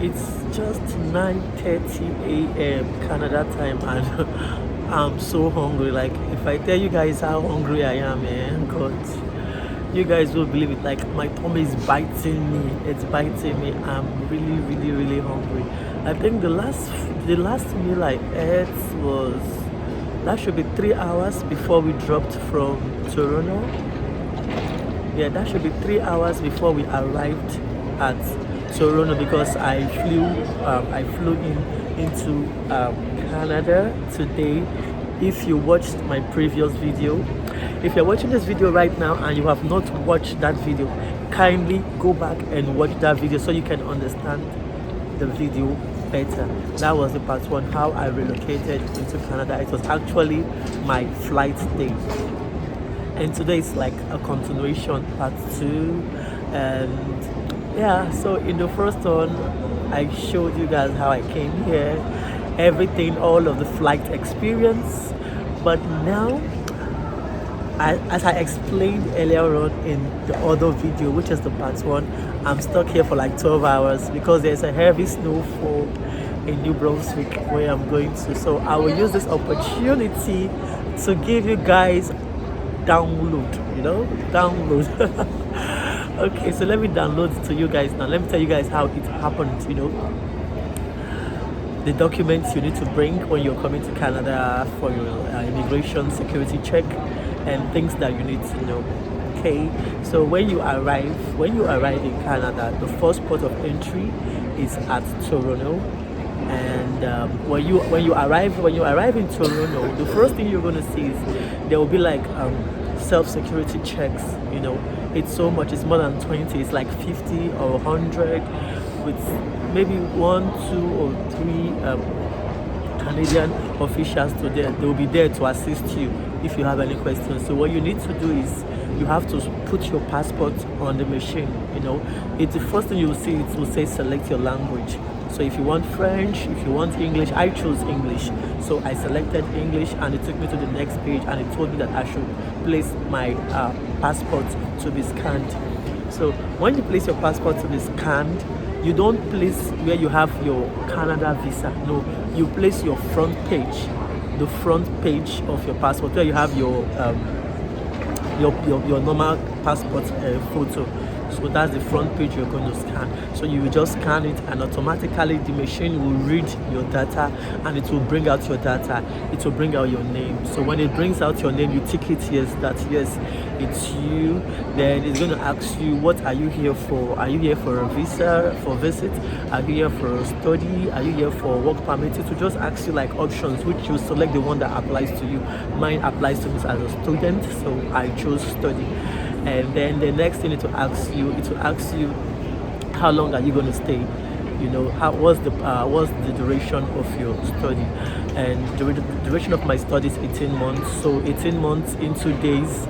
It's just 9:30 a.m. Canada time, and I'm so hungry. Like, if I tell you guys how hungry I am, God, you guys will believe it. Like, my tummy is biting me. It's biting me. I'm really, really, really hungry. I think the last meal I ate was, that should be 3 hours before we dropped from Toronto. Yeah, that should be 3 hours before we arrived at Toronto, because I flew into Canada today. If you watched my previous video, if you're watching this video right now and you have not watched that video, kindly go back and watch that video so you can understand the video better. That was the part one, how I relocated into Canada. It was actually my flight day, and today is like a continuation, part two. And yeah, so in the first one I showed you guys how I came here, everything, all of the flight experience. But now, as I explained earlier on in the other video, which is the part one, I'm stuck here for like 12 hours because there's a heavy snowfall in New Brunswick where I'm going to. So I will use this opportunity to give you guys download. Okay, so let me download to you guys now. Let me tell you guys how it happened. The documents you need to bring when you're coming to Canada for your immigration security check, and things that you need to know. Okay, so when you arrive in Canada, the first port of entry is at Toronto. And when you arrive in Toronto, the first thing you're going to see is there will be like self-security checks. It's so much, it's more than 20, it's like 50 or 100, with maybe 1, 2 or 3 Canadian officials they will be there to assist you if you have any questions. So what you need to do is you have to put your passport on the machine. It's the first thing you'll see. It will say select your language. So if you want French, if you want English, I chose English. So I selected English, and it took me to the next page, and it told me that I should place my passport to be scanned. So when you place your passport to be scanned, you don't place where you have your Canada visa. No, you place your front page, the front page of your passport, where you have your normal passport photo. So that's the front page you're going to scan. So you will just scan it, and automatically the machine will read your data, and it will bring out your data. It will bring out your name. So when it brings out your name, you tick it yes, it's you. Then it's going to ask you, what are you here for? Are you here for a visa, for visit? Are you here for a study? Are you here for work permit? It will just ask you like options, which you select the one that applies to you. Mine applies to me as a student, so I chose study. And then the next thing it will ask you, how long are you going to stay? What's the duration of your study? And the duration of my study is 18 months. So 18 months in 2 days,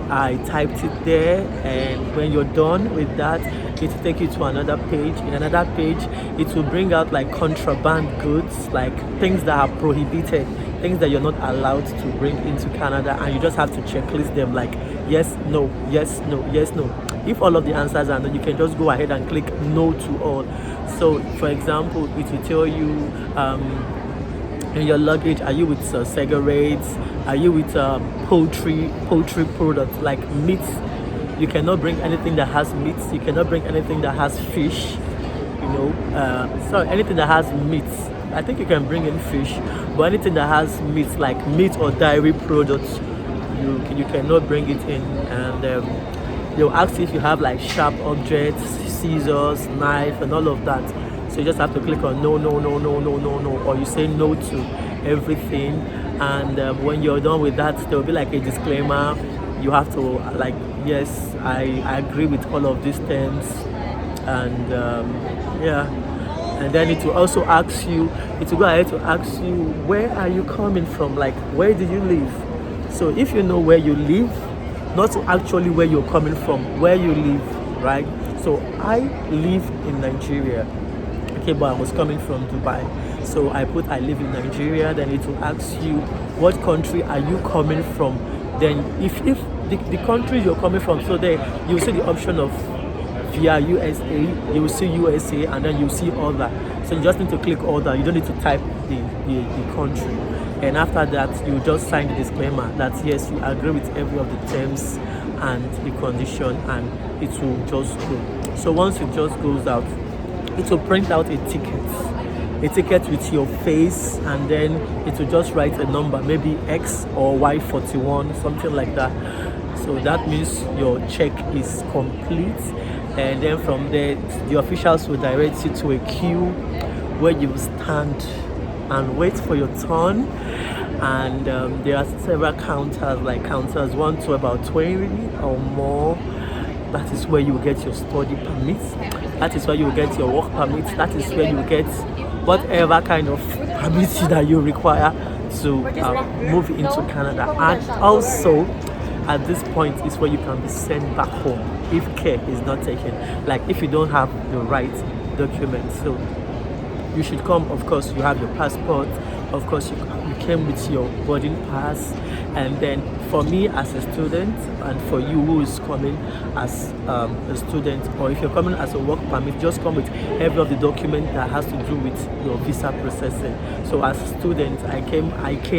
I typed it there, and when you're done with that, it will take you to another page. In another page, it will bring out like contraband goods, like things that are prohibited, things that you're not allowed to bring into Canada, and you just have to checklist them like yes, no, yes, no, yes, no. If all of the answers are no, you can just go ahead and click no to all. So for example, it will tell you in your luggage, are you with cigarettes? Are you with poultry products like meats? You cannot bring anything that has meats. You cannot bring anything that has fish. Anything that has meats. I think you can bring in fish, but anything that has meats, like meat or dairy products, you cannot bring it in. And they'll ask you if you have like sharp objects, scissors, knife, and all of that. So you just have to click on no, or you say no to everything. And when you're done with that, there will be like a disclaimer. You have to like, yes, I agree with all of these terms. And and then it will also ask you, it will go ahead to ask you, where are you coming from? Like, where do you live? So if you know where you live, not actually where you're coming from, where you live, right? So I live in Nigeria, okay, but I was coming from Dubai. So I live in Nigeria. Then it will ask you, what country are you coming from? Then if the country you're coming from, so there you see the option of via USA, you will see USA, and then you see other. So you just need to click other. You don't need to type the country. And after that, you just sign the disclaimer that yes, you agree with every of the terms and the condition, and it will just go. So once it just goes out, it will print out a ticket with your face, and then it will just write a number, maybe X or Y41, something like that. So that means your check is complete, and then from there the officials will direct you to a queue where you stand and wait for your turn. And there are several counters, like counters 1 to about 20 or more. That is where you get your study permit, that is where you get your work permit, that is where you get whatever kind of permit that you require to move into Canada. And also at this point is where you can be sent back home if care is not taken, like if you don't have the right documents. So you should come, of course you have your passport, of course you came with your boarding pass, and then for me as a student, and for you who is coming as a student, or if you're coming as a work permit, just come with every of the document that has to do with your visa processing. So as a student, I came,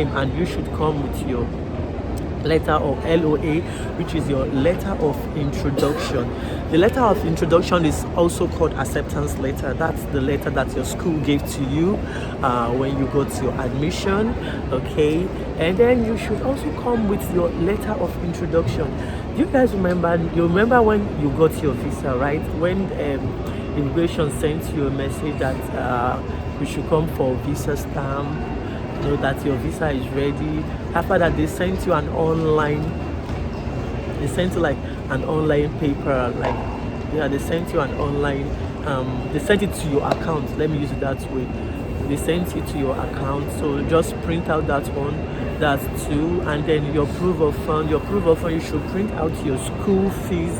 and you should come with your letter of LOA, which is your letter of introduction. The letter of introduction is also called acceptance letter. That's the letter that your school gave to you when you got your admission, okay? And then you should also come with your letter of introduction. Do you guys remember? You remember when you got your visa, right? When immigration sent you a message that you should come for visa stamp, know that your visa is ready. After that, they sent you an online, they sent you like an online paper, like yeah, they sent you an online, they sent it to your account, let me use it that way. They sent it to your account, so just print out that one, that too. And then your proof of fund, you should print out your school fees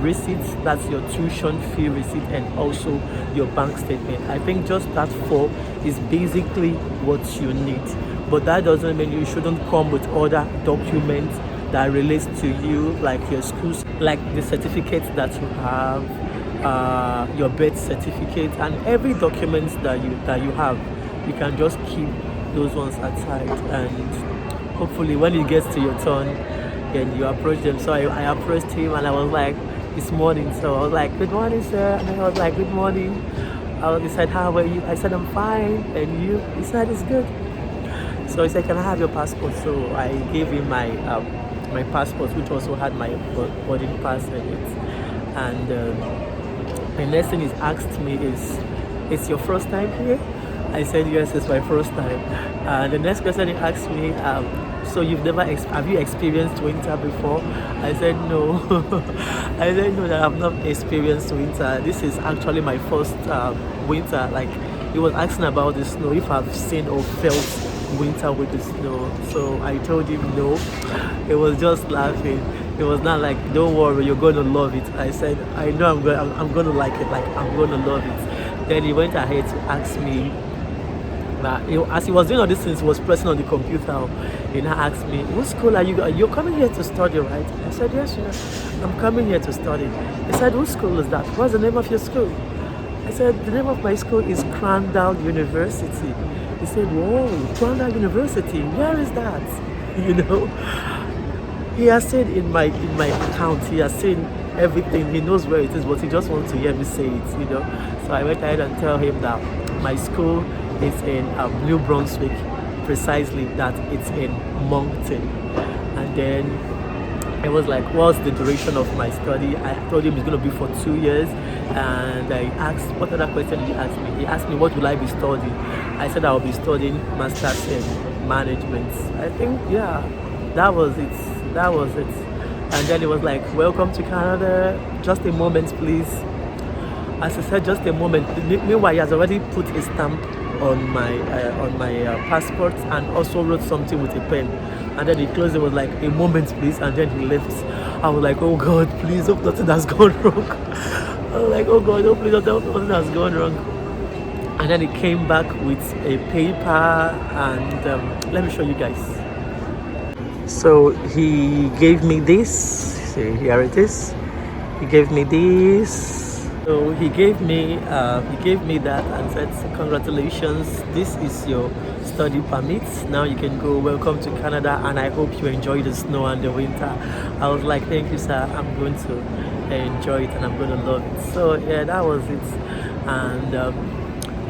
receipts, that's your tuition fee receipt, and also your bank statement. I think just that 4 is basically what you need, but that doesn't mean you shouldn't come with other documents that relates to you, like your schools, like the certificates that you have, your birth certificate, and every document that you have. You can just keep those ones aside, and hopefully when it gets to your turn and you approach them. So I approached him, and I was like, it's morning, so I was like, good morning sir, and I was like, good morning. He said, how are you? I said, I'm fine. And you? He said, it's good. So he said, can I have your passport? So I gave him my my passport, which also had my boarding pass in it. And the next thing he's asked me is, it's your first time here? I said, yes, it's my first time. The next question he asked me, so you've never have you experienced winter before? I said no. I said no, that I've not experienced winter. This is actually my first winter. Like, he was asking about the snow, if I've seen or felt winter with the snow. So I told him no. He was just laughing. It was not like, don't worry, you're going to love it. I said, I know I'm going to like it, like I'm going to love it. Then he went ahead to ask me, as he was doing all these things, he was pressing on the computer. He now asked me, what school are you going? You're coming here to study, right? I said, yes, I'm coming here to study. He said, what school is that? What's the name of your school? I said, the name of my school is Crandall University. He said, whoa, Crandall University, where is that? You know, he has said in my account, he has seen everything, he knows where it is, but he just wants to hear me say it, you know. So I went ahead and tell him that my school is in New Brunswick, precisely that it's in Moncton. And then it was like, what's the duration of my study? I told him it's going to be for 2 years. And I asked, what other question did he ask me? He asked me, what will I be studying? I said I will be studying Masters in Management. I think, yeah, that was it. And then he was like, welcome to Canada. Just a moment, please. As I said, just a moment. Meanwhile, he has already put a stamp on my passport, and also wrote something with a pen. And then he closed it, was like, a moment please, and then he left. I was like, oh God, please hope nothing has gone wrong. I was like, oh God, please hope nothing has gone wrong. And then he came back with a paper, and let me show you guys. So he gave me this. See, here it is. he gave me this. So he gave me that and said, congratulations, this is your study permit. Now you can go. Welcome to Canada, and I hope you enjoy the snow and the winter. I was like, thank you, sir. I'm going to enjoy it and I'm going to love it. So yeah, that was it. And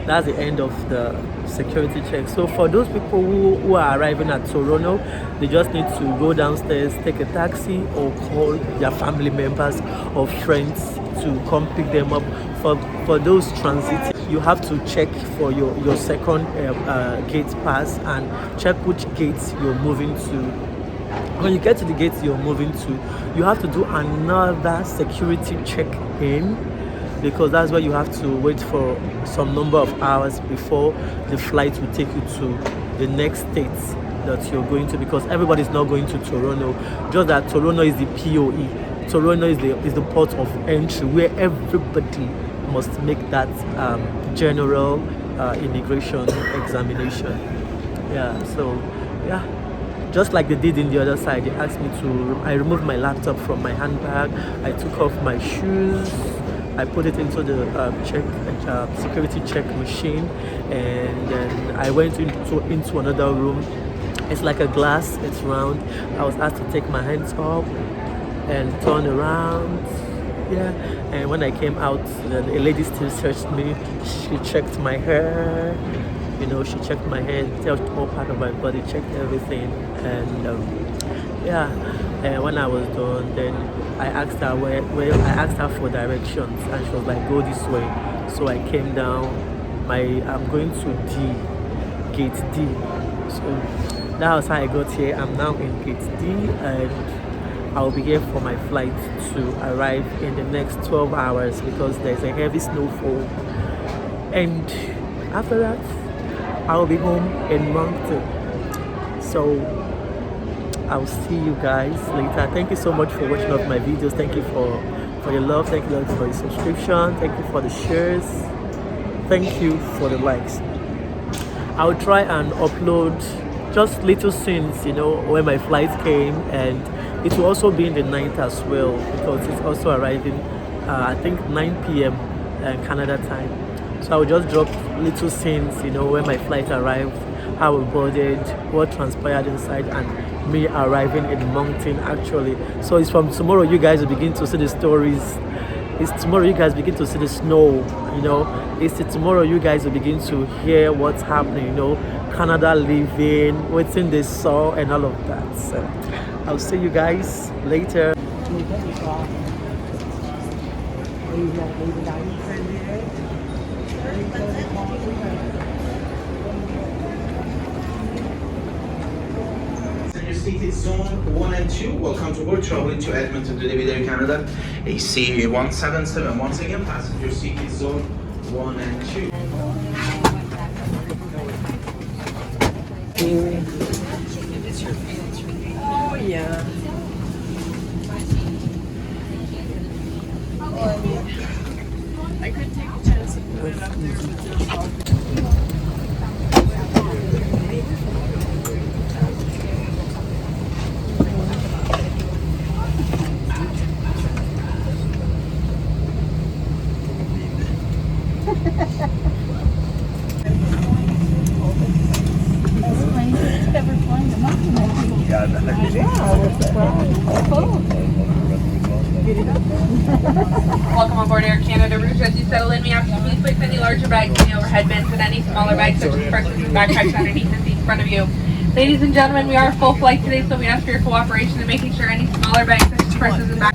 that's the end of the security check. So for those people who are arriving at Toronto, they just need to go downstairs, take a taxi, or call their family members or friends to come pick them up. For those transiting, you have to check for your second gate pass and check which gates you're moving to. When you get to the gates you're moving to, you have to do another security check-in, because that's where you have to wait for some number of hours before the flight will take you to the next state that you're going to, because everybody's not going to Toronto. Just that Toronto is the POE. Toronto is the port of entry where everybody must make that general immigration examination. Yeah, so yeah. Just like they did in the other side, they asked me I removed my laptop from my handbag, I took off my shoes, I put it into the security check machine, and then I went into another room. It's like a glass, it's round. I was asked to take my hands off and turn around. Yeah, and when I came out, a lady still searched me. She checked my hair. You know, she checked my hair, touched all part of my body, checked everything, and yeah. And when I was done, then I asked her I asked her for directions, and she was like, "Go this way." So I came down. I'm going to gate D. So that was how I got here. I'm now in gate D, and I'll be here for my flight to arrive in the next 12 hours because there's a heavy snowfall, and after that, I'll be home in Moncton. So I'll see you guys later. Thank you so much for watching all my videos. Thank you for your love. Thank you for your subscription. Thank you for the shares. Thank you for the likes. I'll try and upload just little scenes, you know, when my flight came, and it will also be in the night as well because it's also arriving I think 9 p.m. Canada time. So I'll just drop little scenes, you know, when my flight arrived, how we boarded, what transpired inside, and me arriving in Moncton actually. So it's from tomorrow you guys will begin to see the stories. It's tomorrow you guys begin to see the snow, you know. It's tomorrow you guys will begin to hear what's happening, you know, Canada living, what's in they saw, and all of that. So I'll see you guys later. Seated zone 1 and 2. Welcome to board. Traveling to Edmonton today with Air Canada. AC 177. Once again, passenger seated zone 1 and 2. Oh yeah. I could take a chance and put it up there. Welcome on board Air Canada. Rouge, as you settle in, we ask you to please place any larger bags in the overhead bins and any smaller bags such as purses and backpacks underneath the seat in front of you. Ladies and gentlemen, we are full flight today, so we ask for your cooperation in making sure any smaller bags such as purses and backpacks